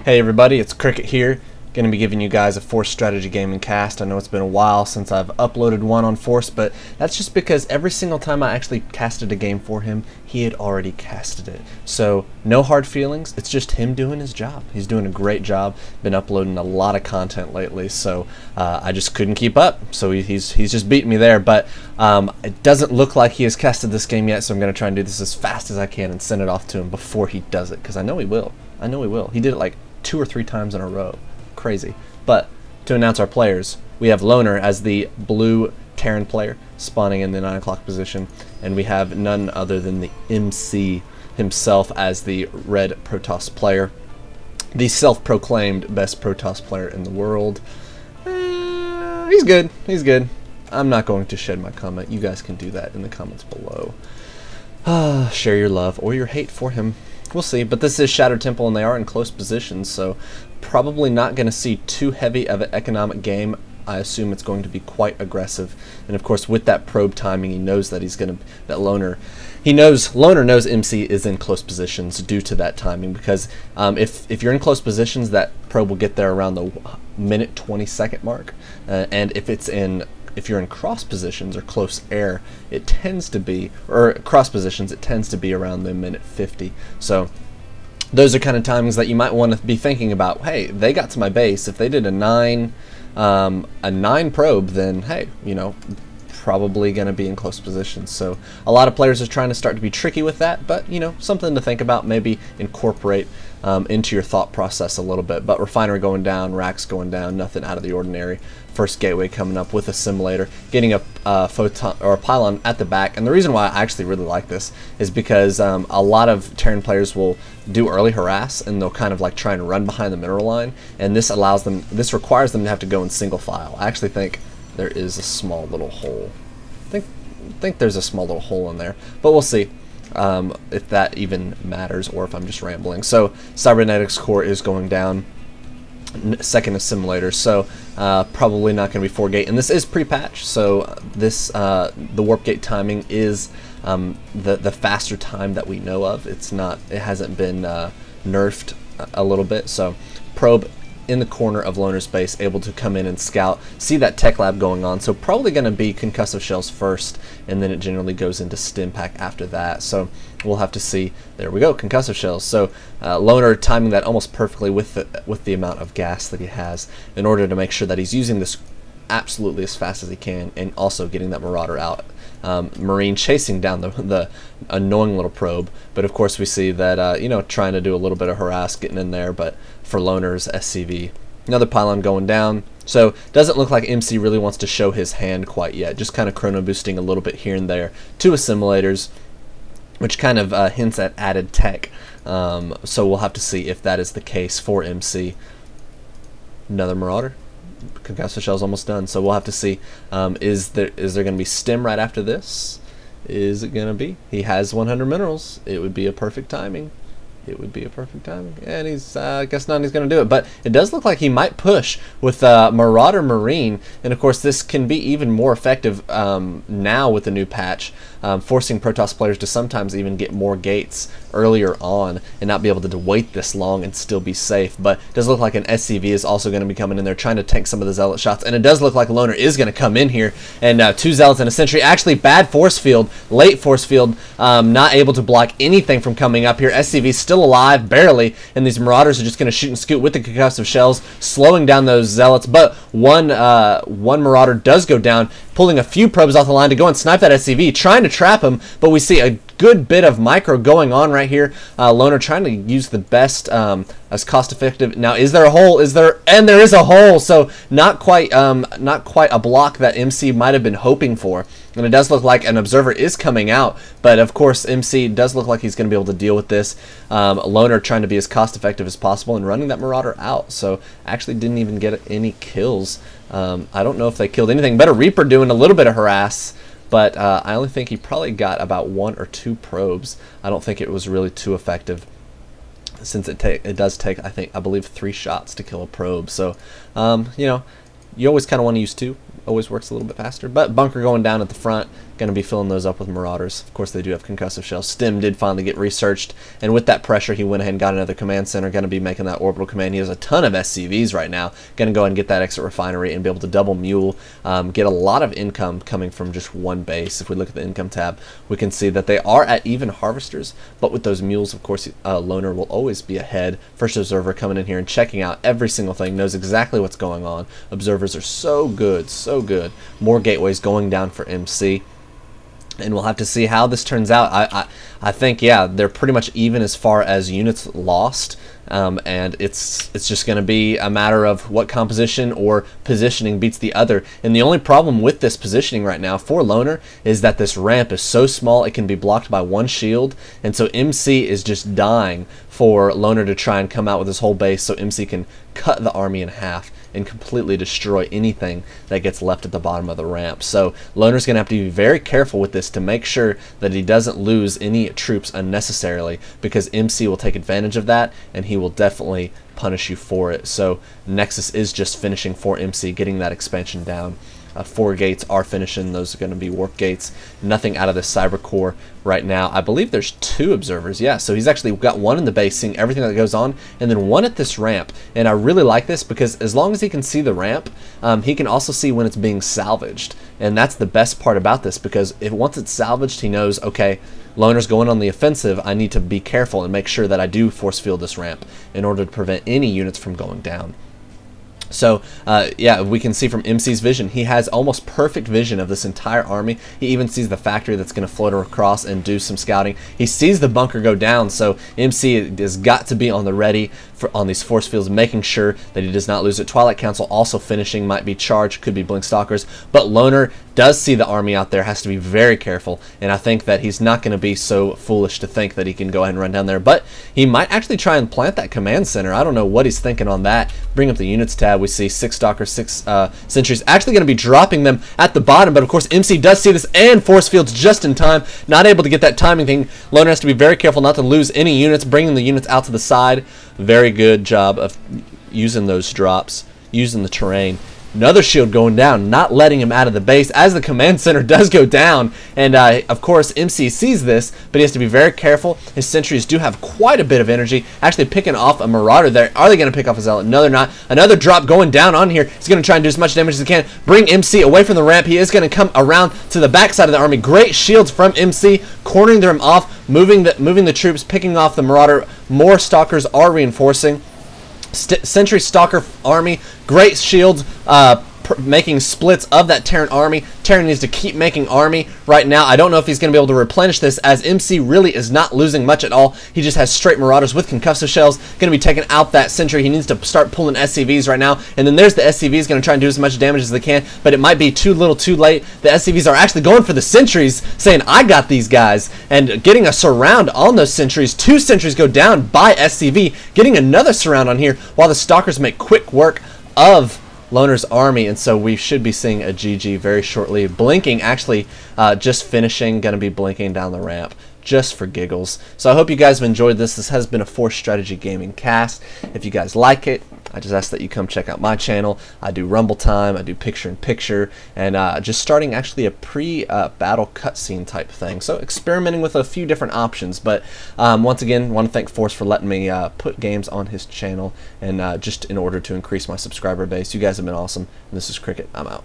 Hey everybody, it's Cricket here. Going to be giving you guys a Force strategy gaming cast. I know it's been a while since I've uploaded one on Force, but that's just because every single time I actually casted a game for him, he had already casted it. So no hard feelings, it's just him doing his job. He's doing a great job. Been uploading a lot of content lately, so I just couldn't keep up. So he's just beating me there, but it doesn't look like he has casted this game yet, so I'm going to try and do this as fast as I can and send it off to him before he does it, because I know he will. I know he will. He did it like 2 or 3 times in a row. Crazy. But to announce our players, we have Loner as the blue Terran player spawning in the 9 o'clock position, and we have none other than the MC himself as the red Protoss player, the self-proclaimed best Protoss player in the world. He's good. He's good. I'm not going to shed my comment. You guys can do that in the comments below. Share your love or your hate for him. We'll see, but this is Shattered Temple and they are in close positions, so probably not going to see too heavy of an economic game. I assume it's going to be quite aggressive, and of course with that probe timing, he knows that he's going to, Loner knows MC is in close positions due to that timing, because if you're in close positions, that probe will get there around the minute 20-second mark, and if you're in cross positions or close air, it tends to be, or cross positions, it tends to be around the minute 50. So those are kind of timings that you might want to be thinking about. Hey, they got to my base. If they did a 9 probe, then hey, you know, probably going to be in close positions. So a lot of players are trying to start to be tricky with that, but you know, something to think about, maybe incorporate into your thought process a little bit. But Refinery going down, racks going down, nothing out of the ordinary. First gateway coming up with a simulator, getting a photon or a pylon at the back. And the reason why I actually really like this is because a lot of Terran players will do early harass, and they'll kind of like try and run behind the mineral line, and this requires them to have to go in single file. I actually think there is a small little hole. I think there's a small little hole in there, but we'll see if that even matters or if I'm just rambling. So Cybernetics core is going down. Second assimilator, so probably not going to be 4 gate, and this is pre-patch, so this the warp gate timing is the faster time that we know of. It hasn't been nerfed a little bit. So probe in the corner of Loner's base, able to come in and scout, see that tech lab going on, so probably going to be concussive shells first, and then it generally goes into stim pack after that. So we'll have to see. There we go, concussive shells. So Loner timing that almost perfectly with the amount of gas that he has, in order to make sure that he's using this absolutely as fast as he can, and also getting that Marauder out. Marine chasing down the annoying little probe, but of course we see that you know, trying to do a little bit of harass, getting in there, but for Loner's SCV. Another pylon going down. So doesn't look like MC really wants to show his hand quite yet, just kind of chrono boosting a little bit here and there. 2 assimilators, which kind of hints at added tech. So we'll have to see if that is the case for MC. Another Marauder. Concussive shell's almost done, so we'll have to see. Is there going to be stim right after this? Is it going to be? He has 100 minerals. It would be a perfect timing. It would be a perfect timing, and he's I guess not. He's going to do it, but it does look like he might push with Marauder Marine, and of course this can be even more effective now with the new patch, forcing Protoss players to sometimes even get more gates earlier on and not be able to wait this long and still be safe. But it does look like an SCV is also going to be coming in there trying to tank some of the Zealot shots, and it does look like Loner is going to come in here, and 2 Zealots and a Sentry. Actually bad force field, late force field, not able to block anything from coming up here. SCV still alive barely, and these Marauders are just going to shoot and scoot with the concussive shells, slowing down those Zealots. But one Marauder does go down, pulling a few probes off the line to go and snipe that SCV, trying to trap him, but we see a good bit of micro going on right here. Loner trying to use the best as cost effective. Now, is there a hole? And there is a hole, so not quite a block that MC might have been hoping for. And it does look like an observer is coming out, but of course MC does look like he's going to be able to deal with this. Loner trying to be as cost effective as possible and running that Marauder out, so actually didn't even get any kills. I don't know if they killed anything. Better Reaper doing a little bit of harass, but I only think he probably got about 1 or 2 probes. I don't think it was really too effective, since it does take, I believe 3 shots to kill a probe. So you know, you always kind of want to use 2. Always works a little bit faster. But bunker going down at the front, going to be filling those up with Marauders. Of course, they do have concussive shells. Stim did finally get researched, and with that pressure, he went ahead and got another command center, going to be making that orbital command. He has a ton of SCVs right now. Going to go ahead and get that exit refinery and be able to double mule, get a lot of income coming from just one base. If we look at the income tab, we can see that they are at even harvesters, but with those mules, of course, Loner will always be ahead. First observer coming in here and checking out every single thing, knows exactly what's going on. Observers are so good, so good. More gateways going down for MC. And we'll have to see how this turns out. I think, yeah, they're pretty much even as far as units lost, and it's just going to be a matter of what composition or positioning beats the other. And the only problem with this positioning right now for Loner is that this ramp is so small it can be blocked by one shield, and so MC is just dying for Loner to try and come out with his whole base so MC can cut the army in half and completely destroy anything that gets left at the bottom of the ramp. So Loner's going to have to be very careful with this to make sure that he doesn't lose any troops unnecessarily, because MC will take advantage of that and he will definitely punish you for it. So Nexus is just finishing for MC, getting that expansion down. 4 gates are finishing. Those are going to be warp gates. Nothing out of the cyber core right now. I believe there's 2 observers. Yeah, so he's actually got 1 in the base seeing everything that goes on, and then 1 at this ramp. And I really like this because as long as he can see the ramp, he can also see when it's being salvaged. And that's the best part about this, because if once it's salvaged, he knows, okay, Loner's going on the offensive. I need to be careful and make sure that I do force field this ramp in order to prevent any units from going down. So, yeah, we can see from MC's vision, he has almost perfect vision of this entire army. He even sees the factory that's going to float across and do some scouting. He sees the bunker go down, so MC has got to be on the ready on these force fields, making sure that he does not lose it. Twilight Council also finishing, might be charged, could be Blink Stalkers, but Loner does see the army out there, has to be very careful, and I think that he's not going to be so foolish to think that he can go ahead and run down there, but he might actually try and plant that command center. I don't know what he's thinking on that. Bring up the units tab, we see 6 Stalkers, 6 Sentries, actually going to be dropping them at the bottom, but of course MC does see this and force fields just in time, not able to get that timing thing. Loner has to be very careful not to lose any units, bringing the units out to the side. Very good job of using those drops, using the terrain. Another shield going down, not letting him out of the base as the command center does go down. And of course MC sees this, but he has to be very careful. His sentries do have quite a bit of energy, actually picking off a Marauder there. Are they going to pick off a Zealot? No, they're not. Another drop going down on here. He's going to try and do as much damage as he can. Bring MC away from the ramp. He is going to come around to the back side of the army. Great shields from MC, cornering them off, moving the troops, picking off the Marauder. More Stalkers are reinforcing. Sentry Stalker army, great shields, making splits of that Terran army. Terran needs to keep making army right now. I don't know if he's going to be able to replenish this, as MC really is not losing much at all. He just has straight Marauders with concussive shells, going to be taking out that Sentry. He needs to start pulling SCVs right now, and then there's the SCVs going to try and do as much damage as they can, but it might be too little too late. The SCVs are actually going for the Sentries, saying, I got these guys, and getting a surround on those Sentries. 2 Sentries go down by SCV, getting another surround on here, while the Stalkers make quick work of Loner's army, and so we should be seeing a GG very shortly. Blinking, actually, just finishing, going to be blinking down the ramp just for giggles. So I hope you guys have enjoyed this. This has been a Force Strategy Gaming cast. If you guys like it, I just ask that you come check out my channel. I do Rumble Time, I do Picture-in-Picture, and just starting actually a pre-battle cutscene type thing. So experimenting with a few different options, but once again, want to thank Force for letting me put games on his channel, and just in order to increase my subscriber base. You guys have been awesome, and this is Cricket. I'm out.